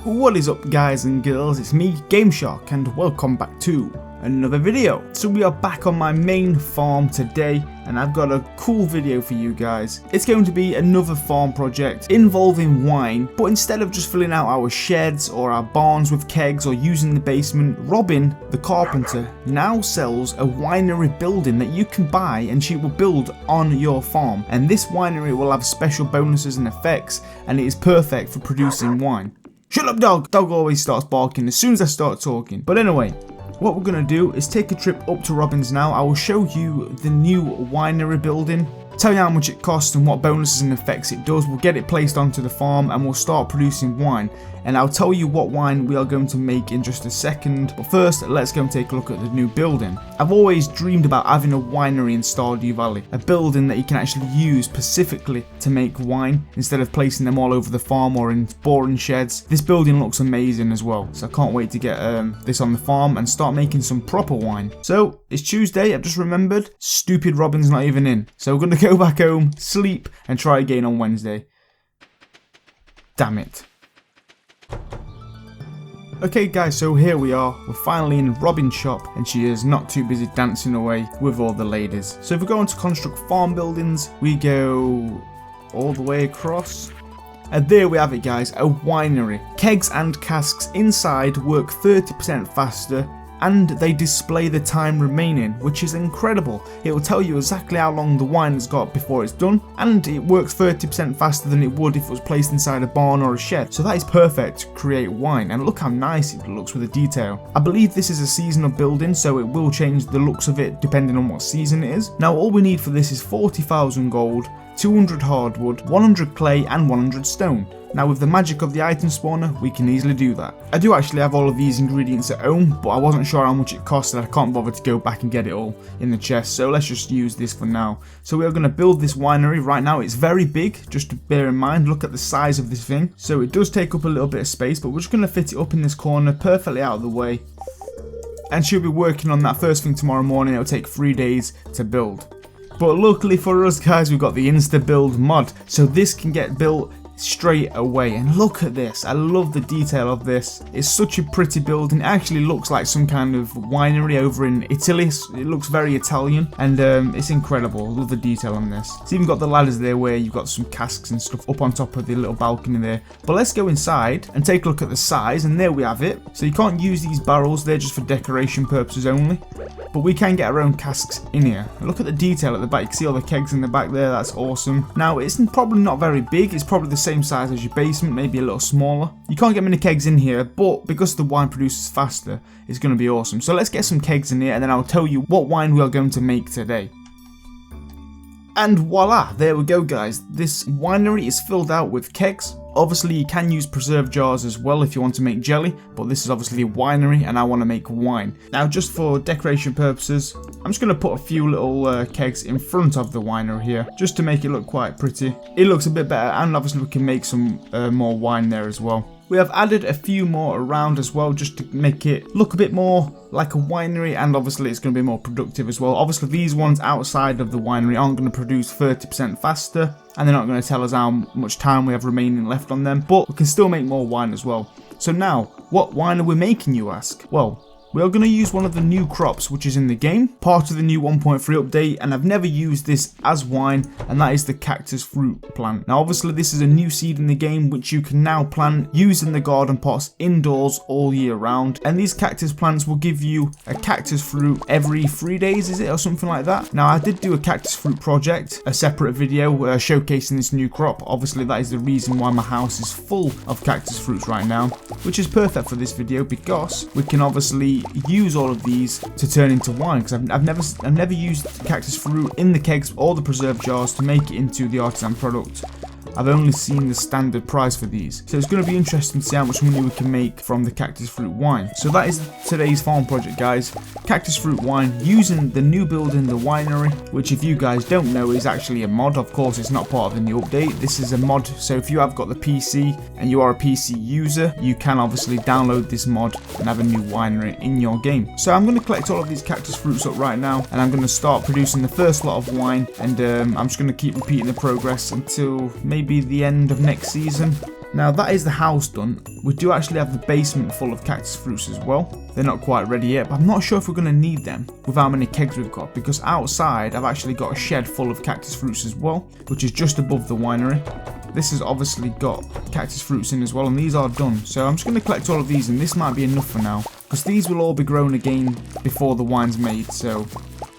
What is up guys and girls, it's me GameShark and welcome back to another video. So we are back on my main farm today and I've got a cool video for you guys. It's going to be another farm project involving wine, but instead of just filling out our sheds or our barns with kegs or using the basement, Robin the carpenter now sells a winery building that you can buy and she will build on your farm. And this winery will have special bonuses and effects and it is perfect for producing wine. Shut up dog! Dog always starts barking as soon as I start talking. But anyway, what we're going to do is take a trip up to Robin's now. I will show you the new winery building, tell you how much it costs and what bonuses and effects it does. We'll get it placed onto the farm and we'll start producing wine. And I'll tell you what wine we are going to make in just a second. But first, let's go and take a look at the new building. I've always dreamed about having a winery in Stardew Valley. A building that you can actually use specifically to make wine instead of placing them all over the farm or in boring sheds. This building looks amazing as well. So I can't wait to get this on the farm and start making some proper wine. So it's Tuesday, I've just remembered. Stupid Robin's not even in. So we're going to go back home, sleep and try again on Wednesday. Damn it. Okay guys, so here we are, we're finally in Robin's shop and she is not too busy dancing away with all the ladies. So if we go on to construct farm buildings, we go all the way across. And there we have it guys, a winery. Kegs and casks inside work 30% faster and they display the time remaining, which is incredible. It will tell you exactly how long the wine has got before it's done, and it works 30% faster than it would if it was placed inside a barn or a shed. So that is perfect to create wine, and look how nice it looks with the detail. I believe this is a seasonal building, so it will change the looks of it depending on what season it is. Now all we need for this is 40,000 gold, 200 hardwood, 100 clay and 100 stone. Now with the magic of the item spawner, we can easily do that. I do actually have all of these ingredients at home, but I wasn't sure how much it cost and I can't bother to go back and get it all in the chest, so let's just use this for now. So we are going to build this winery right now. It's very big, just to bear in mind, look at the size of this thing. So it does take up a little bit of space, but we're just going to fit it up in this corner, perfectly out of the way. And she'll be working on that first thing tomorrow morning. It'll take 3 days to build. But luckily for us guys, we've got the Insta Build mod, so this can get built straight away. And look at this, I love the detail of this. It's such a pretty building. It actually looks like some kind of winery over in Italy. It looks very Italian and it's incredible. I love the detail on this. It's even got the ladders there where you've got some casks and stuff up on top of the little balcony there. But let's go inside and take a look at the size, and there we have it. So you can't use these barrels, they're just for decoration purposes only. But we can get our own casks in here. Look at the detail at the back. You can see all the kegs in the back there. That's awesome. Now it's probably not very big. It's probably the same size as your basement, maybe a little smaller. You can't get many kegs in here, but because the wine produces faster, it's going to be awesome. So let's get some kegs in here and then I'll tell you what wine we are going to make today. And voila, there we go guys. This winery is filled out with kegs. Obviously you can use preserve jars as well if you want to make jelly, but this is obviously a winery and I want to make wine. Now just for decoration purposes, I'm just going to put a few little kegs in front of the winery here, just to make it look quite pretty. It looks a bit better, and obviously we can make some more wine there as well. We have added a few more around as well, just to make it look a bit more like a winery, and obviously it's going to be more productive as well. Obviously these ones outside of the winery aren't going to produce 30% faster, and they're not going to tell us how much time we have remaining left on them, but we can still make more wine as well. So now, what wine are we making, you ask? Well, we are going to use one of the new crops which is in the game, part of the new 1.3 update, and I've never used this as wine, and that is the cactus fruit plant. Now obviously this is a new seed in the game which you can now plant using the garden pots indoors all year round, and these cactus plants will give you a cactus fruit every 3 days, is it, or something like that? Now I did do a cactus fruit project, a separate video showcasing this new crop. Obviously that is the reason why my house is full of cactus fruits right now, which is perfect for this video because we can obviously use all of these to turn into wine, because I've never used cactus fruit in the kegs or the preserve jars to make it into the artisan product. I've only seen the standard price for these, so it's going to be interesting to see how much money we can make from the cactus fruit wine. So that is today's farm project guys, cactus fruit wine using the new building, the winery, which if you guys don't know is actually a mod. Of course it's not part of the new update, this is a mod, so if you have got the PC and you are a PC user, you can obviously download this mod and have a new winery in your game. So I'm going to collect all of these cactus fruits up right now, and I'm going to start producing the first lot of wine, and I'm just going to keep repeating the progress until maybe the end of next season. Now that is the house done. We do actually have the basement full of cactus fruits as well. They're not quite ready yet, but I'm not sure if we're going to need them with how many kegs we've got, because outside I've actually got a shed full of cactus fruits as well, which is just above the winery. This has obviously got cactus fruits in as well, and these are done. So I'm just going to collect all of these, and this might be enough for now, because these will all be grown again before the wine's made, so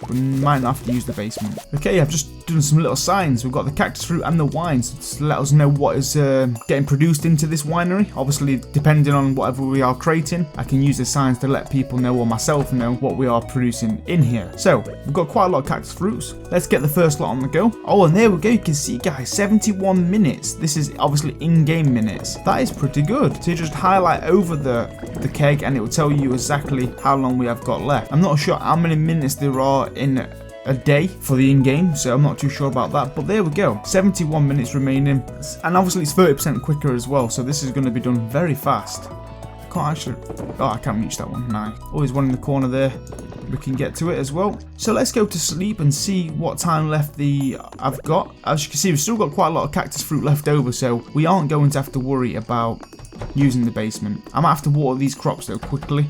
we might not have to use the basement. Okay, I've just done some little signs. We've got the cactus fruit and the wine, so to let us know what is getting produced into this winery. Obviously, depending on whatever we are creating, I can use the signs to let people know, or myself know, what we are producing in here. So we've got quite a lot of cactus fruits. Let's get the first lot on the go. Oh, and there we go. You can see, guys, 71 minutes. This is obviously in-game minutes. That is pretty good. So you just highlight over the keg, and it will tell you exactly how long we have got left. I'm not sure how many minutes there are in a day for the in-game, so I'm not too sure about that, but there we go, 71 minutes remaining, and obviously it's 30% quicker as well, so this is going to be done very fast. Can't actually, oh, I can't reach that one. Nice. Always one in the corner there, we can get to it as well. So let's go to sleep and see what time left I've got. As you can see, we've still got quite a lot of cactus fruit left over, so we aren't going to have to worry about using the basement. I might have to water these crops though quickly.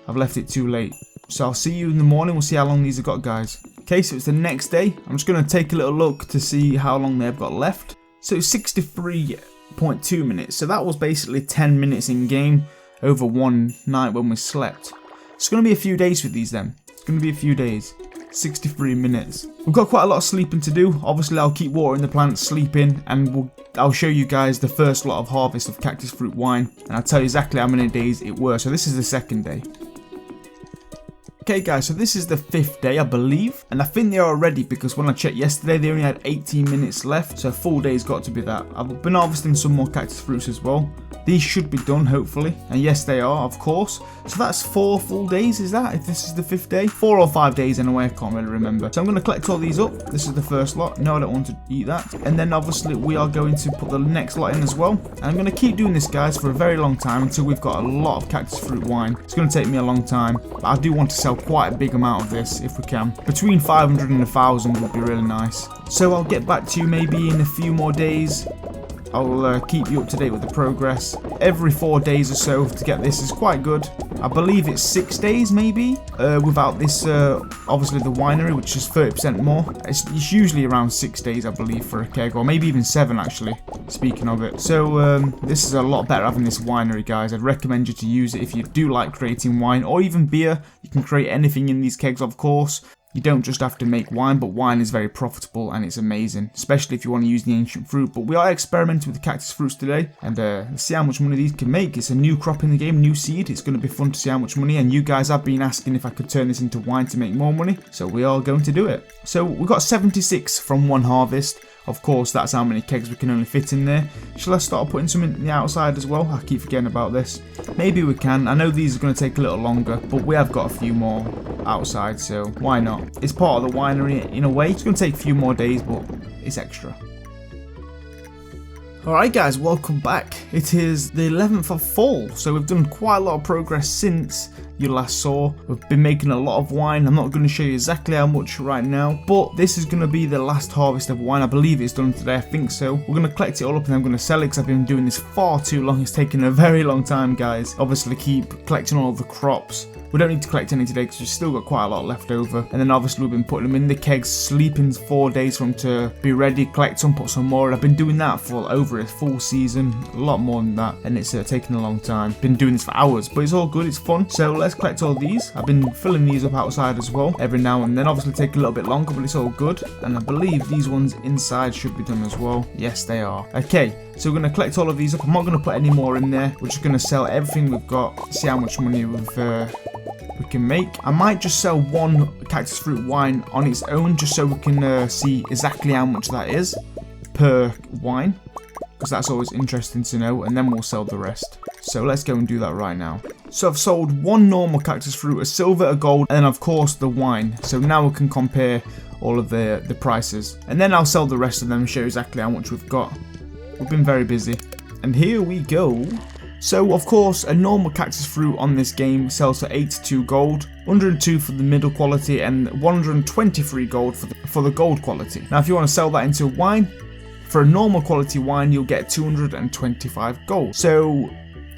I've left it too late. So I'll see you in the morning. We'll see how long these have got, guys. Okay, so it's the next day. I'm just going to take a little look to see how long they've got left. So it's 63.2 minutes. So that was basically 10 minutes in game over one night when we slept. It's going to be a few days for these then. It's going to be a few days. 63 minutes. We've got quite a lot of sleeping to do. Obviously, I'll keep watering the plants, sleeping, and I'll show you guys the first lot of harvest of cactus fruit wine. And I'll tell you exactly how many days it were. So this is the second day. Okay guys, so this is the 5th day I believe, and I think they are ready because when I checked yesterday they only had 18 minutes left, so a full day's got to be that. I've been harvesting some more cactus fruits as well. These should be done hopefully, and yes they are, of course. So that's 4 full days, is that, if this is the 5th day? 4 or 5 days anyway, I can't really remember. So I'm going to collect all these up. This is the first lot. No, I don't want to eat that. And then obviously we are going to put the next lot in as well. And I'm going to keep doing this guys for a very long time until we've got a lot of cactus fruit wine. It's going to take me a long time, but I do want to sell quite a big amount of this if we can. Between 500 and 1,000 would be really nice. So I'll get back to you maybe in a few more days. I'll keep you up to date with the progress. Every 4 days or so to get this is quite good. I believe it's 6 days maybe without this, obviously the winery, which is 30% more. It's usually around 6 days I believe for a keg, or maybe even 7 actually, speaking of it. So this is a lot better having this winery guys. I'd recommend you to use it if you do like creating wine or even beer. You can create anything in these kegs of course. You don't just have to make wine, but wine is very profitable and it's amazing, especially if you want to use the ancient fruit. But we are experimenting with the cactus fruits today and see how much money these can make. It's a new crop in the game, new seed. It's going to be fun to see how much money, and you guys have been asking if I could turn this into wine to make more money, so we are going to do it. So we got 76 from one harvest. Of course, that's how many kegs we can only fit in there. Shall I start putting some in the outside as well? I keep forgetting about this. Maybe we can. I know these are going to take a little longer, but we have got a few more outside, so why not? It's part of the winery in a way. It's going to take a few more days, but it's extra. Alright guys, welcome back. It is the 11th of fall, so we've done quite a lot of progress since you last saw. We've been making a lot of wine. I'm not going to show you exactly how much right now, but this is going to be the last harvest of wine. I believe it's done today, I think so. We're going to collect it all up and I'm going to sell it because I've been doing this far too long. It's taken a very long time guys. Obviously keep collecting all of the crops. We don't need to collect any today because we've still got quite a lot left over. And then obviously we've been putting them in the kegs, sleeping 4 days for them to be ready, collect some, put some more. And I've been doing that for over a full season, a lot more than that. And it's taken a long time. Been doing this for hours, but it's all good, it's fun. So let's collect all these. I've been filling these up outside as well, every now and then. Obviously take a little bit longer, but it's all good. And I believe these ones inside should be done as well. Yes, they are. Okay, so we're going to collect all of these up. I'm not going to put any more in there. We're just going to sell everything we've got, see how much money we can make. I might just sell one cactus fruit wine on its own just so we can see exactly how much that is per wine, because that's always interesting to know, and then we'll sell the rest. So let's go and do that right now. So I've sold one normal cactus fruit, a silver, a gold, and then of course the wine. So now we can compare all of the prices, and then I'll sell the rest of them and show you exactly how much we've got. We've been very busy. And here we go. So of course a normal cactus fruit on this game sells for 82 gold, 102 for the middle quality and 123 gold for the gold quality. Now if you want to sell that into wine, For a normal quality wine, you'll get 225 gold. So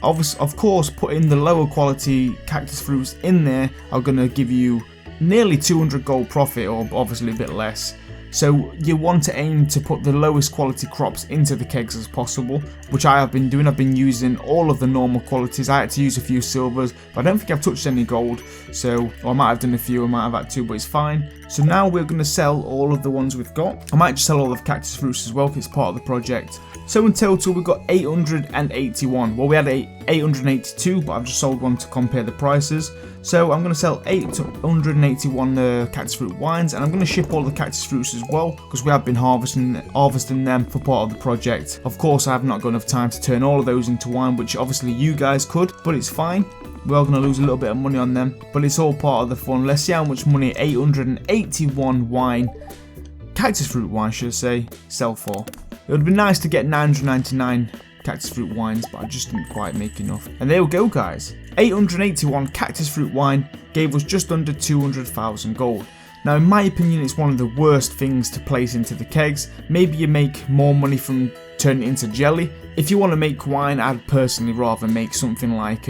of course, putting the lower quality cactus fruits in there are going to give you nearly 200 gold profit, or obviously a bit less. So you want to aim to put the lowest quality crops into the kegs as possible, which I have been doing. I've been using all of the normal qualities. I had to use a few silvers, but I don't think I've touched any gold. So, or I might have done a few, I might have had to, but it's fine. So now we're going to sell all of the ones we've got. I might just sell all of the cactus fruits as well, because it's part of the project. So in total we've got 881. Well, we had 882, but I've just sold one to compare the prices. So I'm going to sell 881 cactus fruit wines, and I'm going to ship all the cactus fruits as well, because we have been harvesting them for part of the project. Of course, I have not got enough time to turn all of those into wine, which obviously you guys could, but it's fine. We are going to lose a little bit of money on them, but it's all part of the fun. Let's see how much money 881 wine, cactus fruit wine should I say, sell for. It would be nice to get 999 cactus fruit wines, but I just didn't quite make enough. And there we go, guys. 881 cactus fruit wine gave us just under 200,000 gold. Now, in my opinion, it's one of the worst things to place into the kegs. Maybe you make more money from turning it into jelly. If you want to make wine, I'd personally rather make something like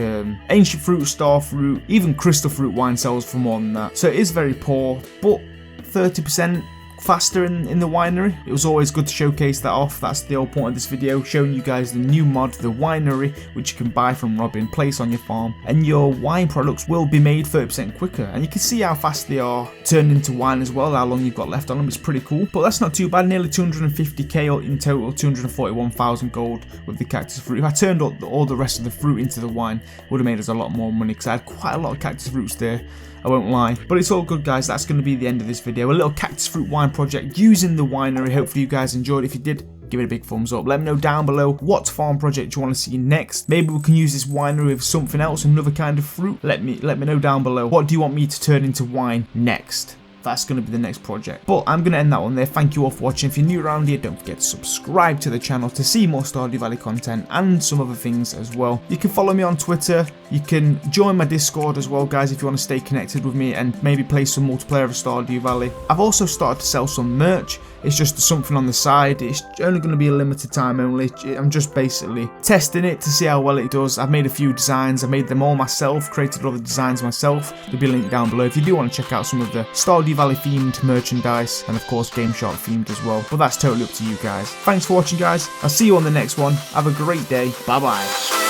ancient fruit, star fruit, even crystal fruit wine sells for more than that. So it is very poor, but 30% faster in the winery. It was always good to showcase that off. That's the whole point of this video, showing you guys the new mod, the winery, which you can buy from Robin, place on your farm, and your wine products will be made 30% quicker. And you can see how fast they are turned into wine as well, how long you've got left on them. It's pretty cool, but that's not too bad. Nearly 250k in total, 241,000 gold with the cactus fruit. If I turned all the rest of the fruit into the wine, it would have made us a lot more money, because I had quite a lot of cactus fruits there, I won't lie. But it's all good, guys. That's going to be the end of this video. A little cactus fruit wine project using the winery. Hopefully you guys enjoyed. If you did, give it a big thumbs up. Let me know down below what farm project you want to see next. Maybe we can use this winery with something else, another kind of fruit. Let me know down below. What do you want me to turn into wine next? That's going to be the next project. But I'm going to end that one there. Thank you all for watching. If you're new around here, don't forget to subscribe to the channel to see more Stardew Valley content and some other things as well. You can follow me on Twitter. You can join my Discord as well, guys, if you want to stay connected with me and maybe play some multiplayer of Stardew Valley. I've also started to sell some merch. It's just something on the side. It's only going to be a limited time only. I'm just basically testing it to see how well it does. I've made a few designs. I made them all myself, created all the designs myself. There'll be a link down below if you do want to check out some of the Stardew Valley themed merchandise, and of course GameShark themed as well. But that's totally up to you guys. Thanks for watching, guys. I'll see you on the next one. Have a great day. Bye bye.